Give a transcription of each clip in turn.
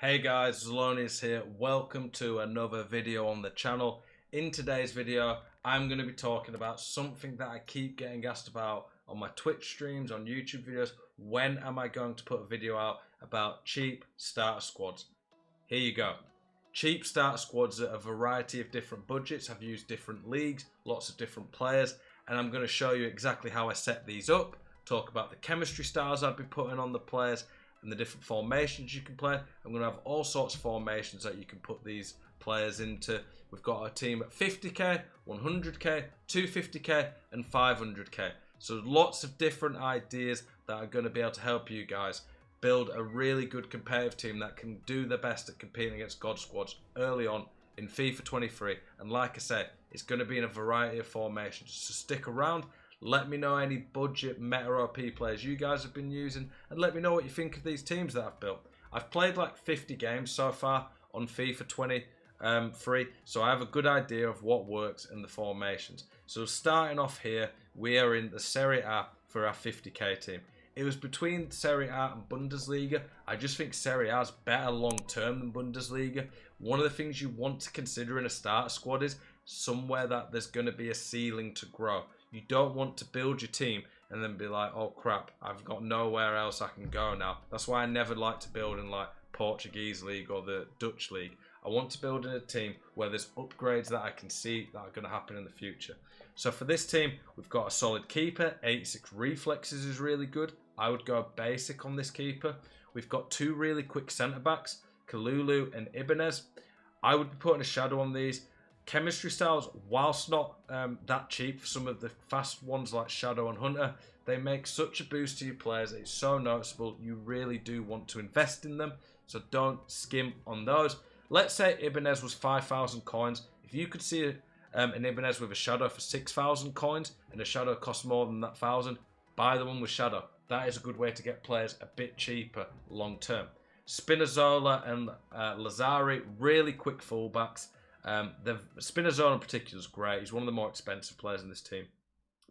Hey guys, Zelonius here. Welcome to another video on the channel. In today's video, I'm going to be talking about something that I keep getting asked about on my Twitch streams, on YouTube videos. When am I going to put a video out about cheap starter squads? Here you go. Cheap starter squads at a variety of different budgets. Have used different leagues, lots of different players, and I'm going to show you exactly how I set these up, talk about the chemistry styles I'd be putting on the players, and the different formations you can play. I'm going to have all sorts of formations that you can put these players into. We've got a team at 50k, 100k, 250k, and 500k. So lots of different ideas that are going to be able to help you guys build a really good competitive team that can do their best at competing against God squads early on in FIFA 23. And like I said, it's going to be in a variety of formations. So stick around. Let me know any budget meta OP players you guys have been using, and let me know what you think of these teams that I've built. I've played like 50 games so far on FIFA 23, so I have a good idea of what works in the formations. So starting off here, we are in the Serie A for our 50k team. It was between Serie A and Bundesliga. I just think Serie A is better long term than Bundesliga. One of the things you want to consider in a starter squad is somewhere that there's going to be a ceiling to grow. You don't want to build your team and then be like, oh crap, I've got nowhere else I can go now. That's why I never like to build in like Portuguese league or the Dutch league. I want to build in a team where there's upgrades that I can see that are going to happen in the future. So for this team, we've got a solid keeper. 86 reflexes is really good. I would go basic on this keeper. We've got two really quick centre backs, Kalulu and Ibanez. I would be putting a shadow on these. Chemistry styles, whilst not that cheap for some of the fast ones like Shadow and Hunter, they make such a boost to your players. It's so noticeable. You really do want to invest in them, so don't skimp on those. Let's say Ibanez was 5,000 coins. If you could see an Ibanez with a Shadow for 6,000 coins and a Shadow costs more than that 1,000, buy the one with Shadow. That is a good way to get players a bit cheaper long term. Spinazzola and Lazzari, really quick fullbacks. The Spinazzola in particular is great. He's one of the more expensive players in this team.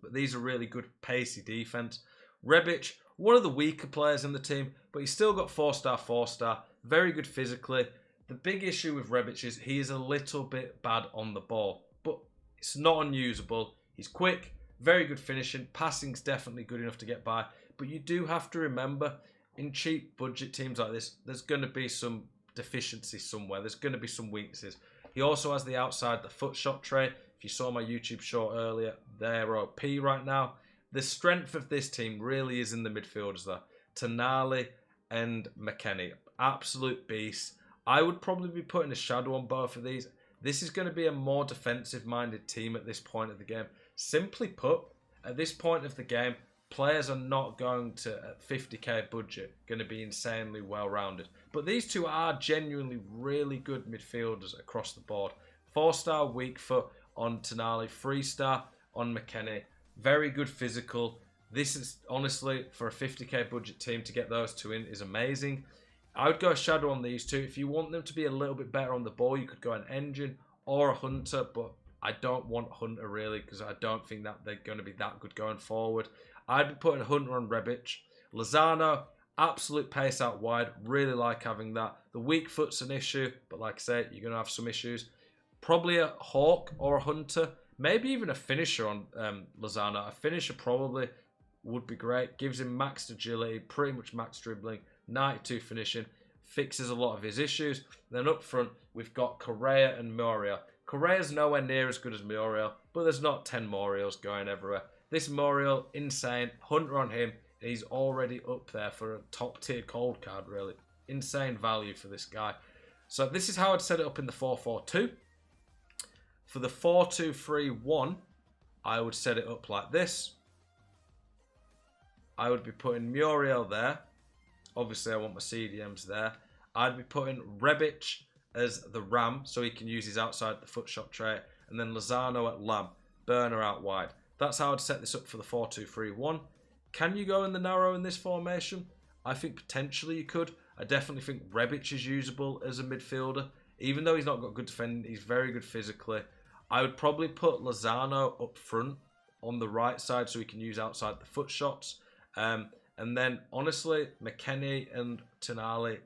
But these are really good pacey defense. Rebic, one of the weaker players in the team, but he's still got 4-star, 4-star. Very good physically. The big issue with Rebic is he is a little bit bad on the ball, but it's not unusable. He's quick, very good finishing. Passing's definitely good enough to get by. But you do have to remember, in cheap budget teams like this, there's going to be some deficiency somewhere. There's going to be some weaknesses. He also has the outside the foot shot trait. If you saw my YouTube short earlier, they're OP right now. The strength of this team really is in the midfielders though. Tonali and McKennie. Absolute beasts. I would probably be putting a shadow on both of these. This is going to be a more defensive minded team at this point of the game. Simply put, at this point of the game, players are not going to, at 50k budget, going to be insanely well-rounded. But these two are genuinely really good midfielders across the board. 4-star weak foot on Tonali, 3-star on McKennie. Very good physical. This is, honestly, for a 50k budget team, to get those two in is amazing. I would go a shadow on these two. If you want them to be a little bit better on the ball, you could go an Engine or a Hunter, but I don't want Hunter really because I don't think that they're going to be that good going forward. I'd be putting Hunter on Rebic. Lozano, absolute pace out wide. Really like having that. The weak foot's an issue, but like I say, you're going to have some issues. Probably a Hawk or a Hunter. Maybe even a finisher on Lozano. A finisher probably would be great. Gives him max agility, pretty much max dribbling, 92 finishing. Fixes a lot of his issues. Then up front, we've got Correa and Muriel. Correa's nowhere near as good as Muriel, but there's not 10 Muriels going everywhere. This Muriel, insane. Hunter on him. He's already up there for a top tier cold card, really. Insane value for this guy. So this is how I'd set it up in the 4-4-2. For the 4-2-3-1, I would set it up like this. I would be putting Muriel there. Obviously, I want my CDMs there. I'd be putting Rebic as the Ram, so he can use his outside the foot shot trait. And then Lozano at Lamb. Burner out wide. That's how I'd set this up for the 4-2-3-1. Can you go in the narrow in this formation? I think potentially you could. I definitely think Rebic is usable as a midfielder. Even though he's not got good defending, he's very good physically. I would probably put Lozano up front on the right side so he can use outside the foot shots. And then, honestly, McKennie and Tonali,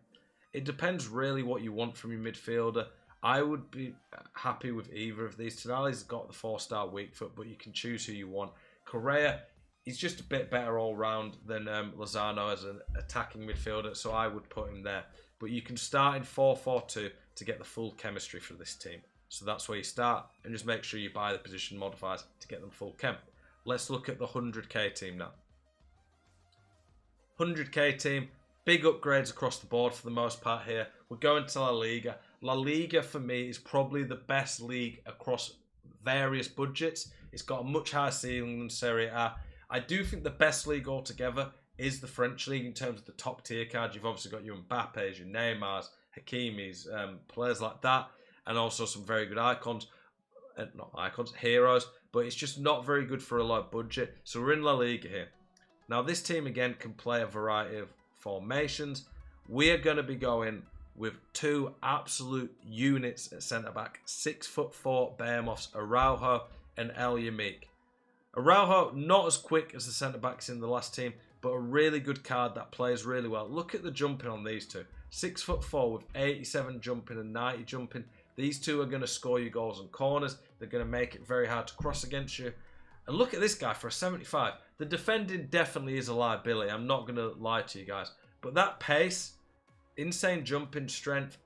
It depends really what you want from your midfielder. I would be happy with either of these. Tonali's got the 4-star weak foot, but you can choose who you want. Correa, he's just a bit better all round than Lozano as an attacking midfielder, so I would put him there. But you can start in 4-4-2 to get the full chemistry for this team. So that's where you start, and just make sure you buy the position modifiers to get them full chem. Let's look at the 100k team now. 100k team, big upgrades across the board for the most part here. We're going to La Liga. La Liga for me is probably the best league across various budgets. It's got a much higher ceiling than Serie A. I do think the best league altogether is the French league in terms of the top tier cards. You've obviously got your Mbappes, your Neymars, Hakimi's, players like that, and also some very good icons. Not icons, heroes, but it's just not very good for a low budget. So we're in La Liga here. Now this team again can play a variety of formations. We are going to be going with two absolute units at centre-back. 6'4" behemoths, Araujo and El Yamik. Araujo, not as quick as the centre-backs in the last team, but a really good card that plays really well. Look at the jumping on these two. 6'4" with 87 jumping and 90 jumping. These two are going to score you goals and corners. They're going to make it very hard to cross against you. And look at this guy for a 75. The defending definitely is a liability. I'm not going to lie to you guys. But that pace, insane jumping strength.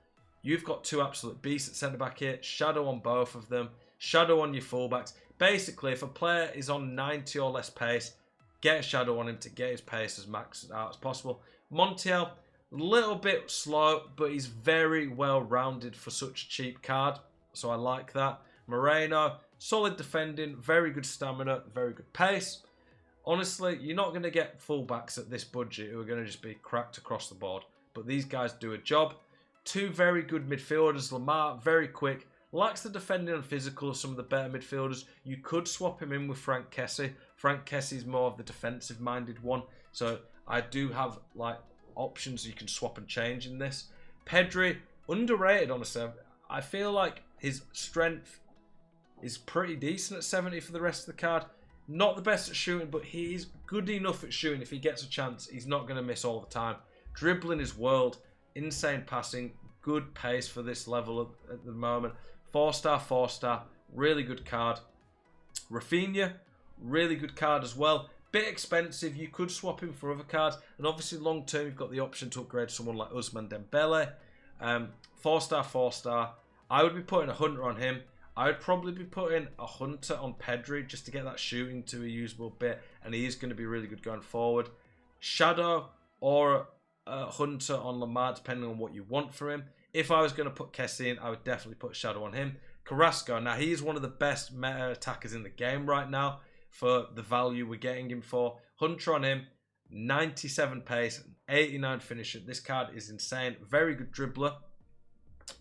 You've got two absolute beasts at centre-back here. Shadow on both of them. Shadow on your fullbacks. Basically, if a player is on 90 or less pace, get a shadow on him to get his pace as maxed out as possible. Montiel, a little bit slow, but he's very well rounded for such a cheap card. So I like that. Moreno, solid defending, very good stamina, very good pace. Honestly, you're not going to get fullbacks at this budget who are going to just be cracked across the board. But these guys do a job. Two very good midfielders. Lamar, very quick. Lacks the defending and physical of some of the better midfielders. You could swap him in with Frank Kessie. Frank Kessie's more of the defensive-minded one. So I do have like options you can swap and change in this. Pedri, underrated honestly. I feel like his strength is pretty decent at 70 for the rest of the card. Not the best at shooting, but he's good enough at shooting. If he gets a chance, he's not going to miss all the time. Dribbling is world. Insane passing. Good pace for this level at the moment. 4-star, 4-star. Really good card. Rafinha, really good card as well. Bit expensive. You could swap him for other cards. And obviously, long term, you've got the option to upgrade someone like Ousmane Dembele. 4-star, 4-star. I would be putting a Hunter on him. I would probably be putting a Hunter on Pedri just to get that shooting to a usable bit. And he is going to be really good going forward. Shadow or Hunter on Lamar, depending on what you want for him. If I was going to put Kessie in, I would definitely put Shadow on him. Carrasco, now he is one of the best meta attackers in the game right now for the value we're getting him for. Hunter on him, 97 pace, 89 finisher. This card is insane. Very good dribbler.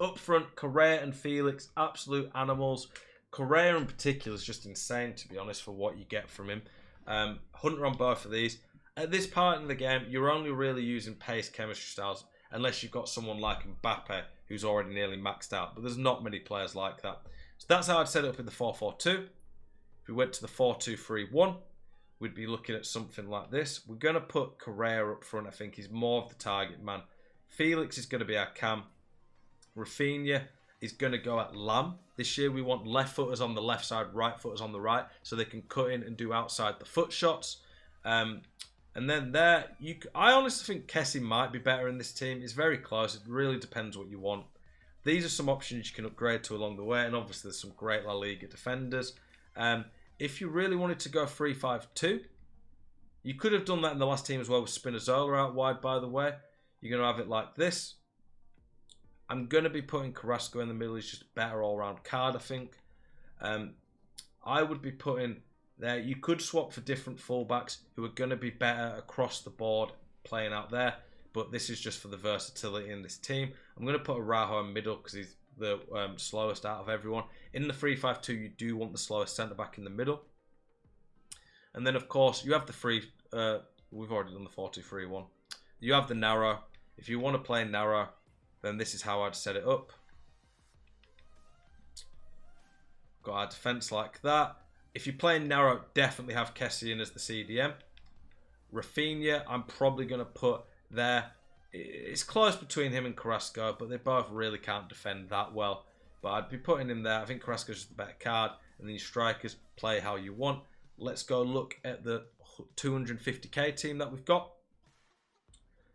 Up front, Correa and Felix, absolute animals. Correa in particular is just insane, to be honest, for what you get from him. Hunter on both of these. At this part in the game, you're only really using pace chemistry styles unless you've got someone like Mbappe who's already nearly maxed out. But there's not many players like that. So that's how I'd set it up in the 4-4-2. If we went to the 4-2-3-1, we'd be looking at something like this. We're going to put Correa up front, I think. He's more of the target man. Felix is going to be our cam. Rafinha is going to go at Lam. This year we want left footers on the left side, right footers on the right, so they can cut in and do outside the foot shots. And then there, I honestly think Kessie might be better in this team. It's very close. It really depends what you want. These are some options you can upgrade to along the way, and obviously there's some great La Liga defenders. If you really wanted to go 3-5-2, you could have done that in the last team as well with Spinazzola out wide, by the way. You're going to have it like this. I'm going to be putting Carrasco in the middle. He's just a better all-round card, I think. I would be putting there. You could swap for different fullbacks who are going to be better across the board playing out there. But this is just for the versatility in this team. I'm going to put Araujo in middle because he's the slowest out of everyone. In the 3-5-2, you do want the slowest centre-back in the middle. And then, of course, you have the we've already done the 4-2-3-1. You have the narrow. If you want to play narrow, then this is how I'd set it up. Got our defence like that. If you're playing narrow, definitely have Kessie in as the CDM. Rafinha, I'm probably going to put there it's close between him and Carrasco, but they both really can't defend that well. But I'd be putting him there. I think Carrasco's just the better card, and then your strikers play how you want. Let's go look at the 250k team that we've got.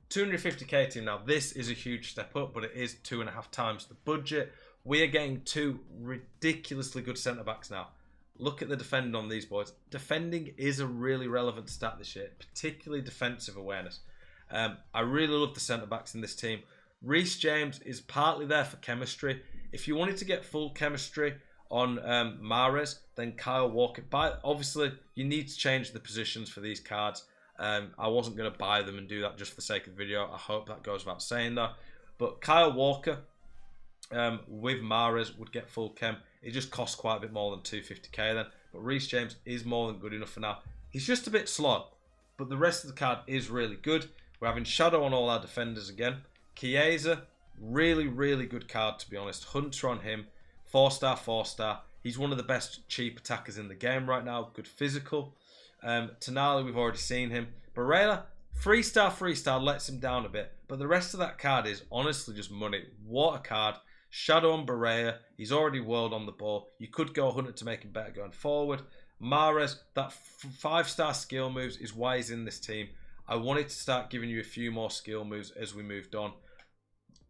250k team. Now, this is a huge step up, but it is 2.5 times the budget. We are getting 2 ridiculously good centre-backs now. Look at the defending on these boys. Defending is a really relevant stat this year, particularly defensive awareness. I really love the centre-backs in this team. Reece James is partly there for chemistry. If you wanted to get full chemistry on Mahrez, then Kyle Walker. Obviously, you need to change the positions for these cards. I wasn't going to buy them and do that just for the sake of the video. I hope that goes without saying though. But Kyle Walker with Mahrez would get full chem. It just costs quite a bit more than 250k then. But Reece James is more than good enough for now. He's just a bit slow, but the rest of the card is really good. We're having Shadow on all our defenders again. Chiesa, really, really good card to be honest. Hunter on him, 4-star, 4-star. He's one of the best cheap attackers in the game right now. Good physical. Tonali, we've already seen him. Barella, 3-star, 3-star, lets him down a bit. But the rest of that card is honestly just money. What a card. Shadow on Barella. He's already world on the ball. You could go Hunter to make him better going forward. Mahrez, that 5-star skill moves is why he's in this team. I wanted to start giving you a few more skill moves as we moved on.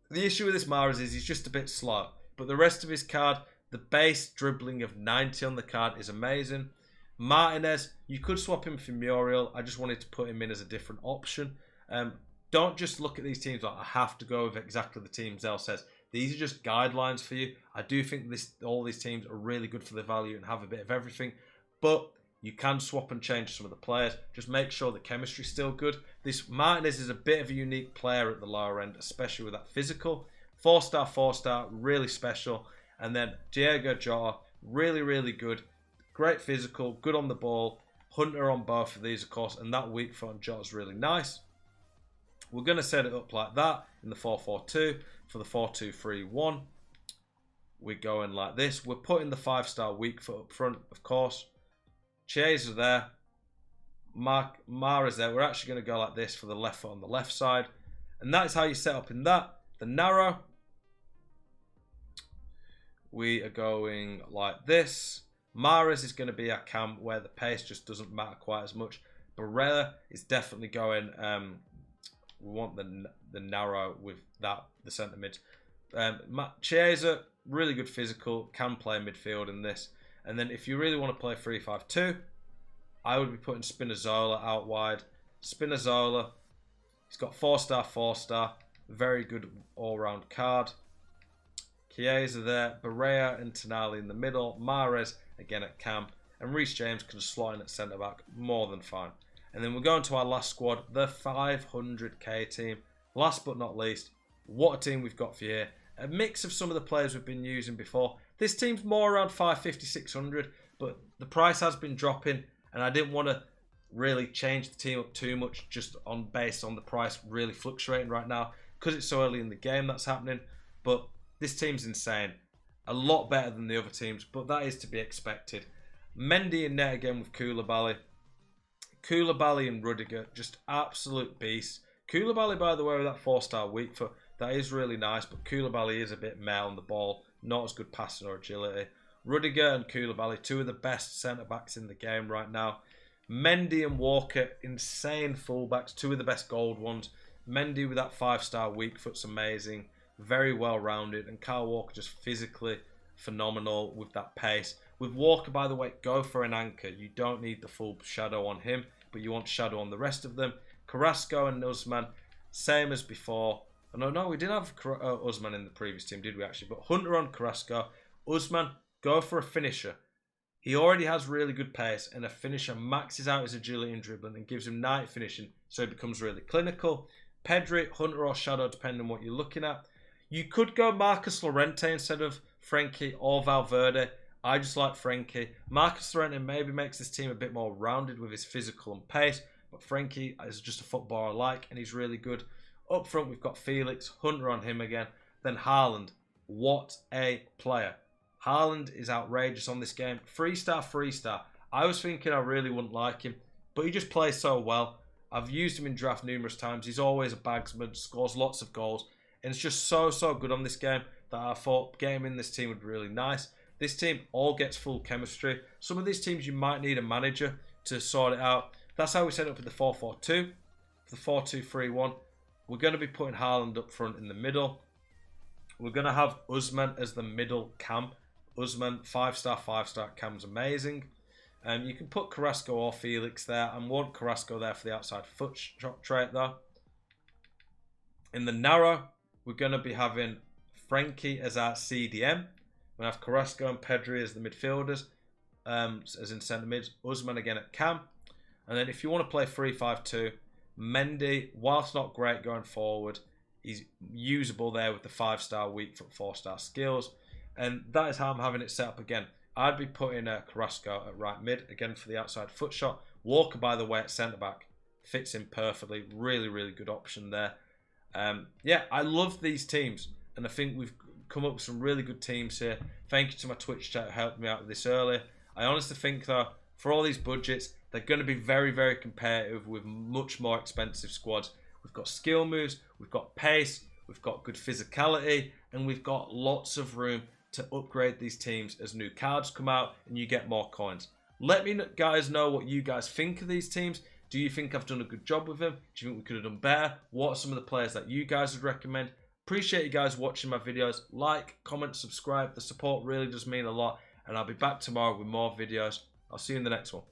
The issue with this Mahrez is he's just a bit slow. But the rest of his card, the base dribbling of 90 on the card is amazing. Martinez, you could swap him for Muriel. I just wanted to put him in as a different option. Don't just look at these teams like I have to go with exactly the team Zell says. These are just guidelines for you. I do think all these teams are really good for their value and have a bit of everything. But you can swap and change some of the players. Just make sure the chemistry's still good. This Martinez is a bit of a unique player at the lower end, especially with that physical. 4-star, 4-star, really special. And then Diego Jota, really, really good. Great physical, good on the ball. Hunter on both of these, of course. And that weak foot on Jota's really nice. We're going to set it up like that in the 4-4-2. For the 4-2-3-1, we're going like this. We're putting the 5-star weak foot up front, of course. Chiesa there. Mahrez there. We're actually going to go like this for the left foot on the left side. And that is how you set up in that. The narrow, we are going like this. Mahrez is going to be our cam where the pace just doesn't matter quite as much. Barella is definitely going... we want the narrow with that, the centre mid. Chiesa, really good physical, can play midfield in this. And then if you really want to play 3-5-2, I would be putting Spinazzola out wide. Spinazzola, he's got 4-star, 4-star, very good all-round card. Chiesa there, Barella and Tonali in the middle. Mahrez again at cam, and Reece James can slot in at centre back, more than fine. And then we're going to our last squad, the 500k team. Last but not least, what a team we've got for you here. A mix of some of the players we've been using before. This team's more around 550, 600, but the price has been dropping, and I didn't want to really change the team up too much just based on the price really fluctuating right now because it's so early in the game that's happening. But this team's insane. A lot better than the other teams, but that is to be expected. Mendy in net again with Koulibaly. Koulibaly and Rudiger, just absolute beasts. Koulibaly, by the way, with that 4-star weak foot, that is really nice, but Koulibaly is a bit male on the ball, not as good passing or agility. Rudiger and Koulibaly, 2 of the best centre-backs in the game right now. Mendy and Walker, insane fullbacks, 2 of the best gold ones. Mendy with that 5-star weak foot's amazing, very well-rounded, and Kyle Walker just physically phenomenal with that pace. With Walker, by the way, go for an anchor. You don't need the full shadow on him, but you want shadow on the rest of them. Carrasco and Usman, same as before. No, we didn't have Usman in the previous team, did we actually? But Hunter on Carrasco. Usman, go for a finisher. He already has really good pace, and a finisher maxes out his agility and dribbling and gives him 90 finishing, so he becomes really clinical. Pedri, Hunter or Shadow, depending on what you're looking at. You could go Marcus Llorente instead of Frenkie or Valverde. I just like Frenkie. Marcus Llorente maybe makes this team a bit more rounded with his physical and pace, but Frenkie is just a footballer I like, and he's really good. Up front, we've got Felix, Hunter on him again. Then Haaland. What a player. Haaland is outrageous on this game. 3-star, 3-star. I was thinking I really wouldn't like him, but he just plays so well. I've used him in draft numerous times. He's always a bagsman, scores lots of goals, and it's just so good on this game that I thought getting him in this team would be really nice. This team all gets full chemistry. Some of these teams you might need a manager to sort it out. That's how we set up with the 4-4-2. The 4-2-3-1. We're going to be putting Haaland up front in the middle. We're going to have Usman as the middle cam. Usman, 5-star cam's amazing. You can put Carrasco or Felix there. I want Carrasco there for the outside foot shot trait though. In the narrow, we're going to be having Frankie as our CDM. We're going to have Carrasco and Pedri as the midfielders, as in centre mids. Usman again at cam. And then if you want to play 3-5-2, Mendy, whilst not great going forward, he's usable there with the 5-star weak foot 4-star skills. And that is how I'm having it set up again. I'd be putting Carrasco at right mid, again for the outside foot shot. Walker, by the way, at centre-back. Fits in perfectly. Really good option there. Yeah, I love these teams. And I think we've come up with some really good teams here. Thank you to my Twitch chat who helped me out with this earlier. I honestly think, though, for all these budgets, they're going to be very competitive with much more expensive squads. We've got skill moves, we've got pace, we've got good physicality, and we've got lots of room to upgrade these teams as new cards come out and you get more coins. Let me guys know what you guys think of these teams. Do you think I've done a good job with them? Do you think we could have done better? What are some of the players that you guys would recommend? Appreciate you guys watching my videos. Like, comment, subscribe. The support really does mean a lot. And I'll be back tomorrow with more videos. I'll see you in the next one.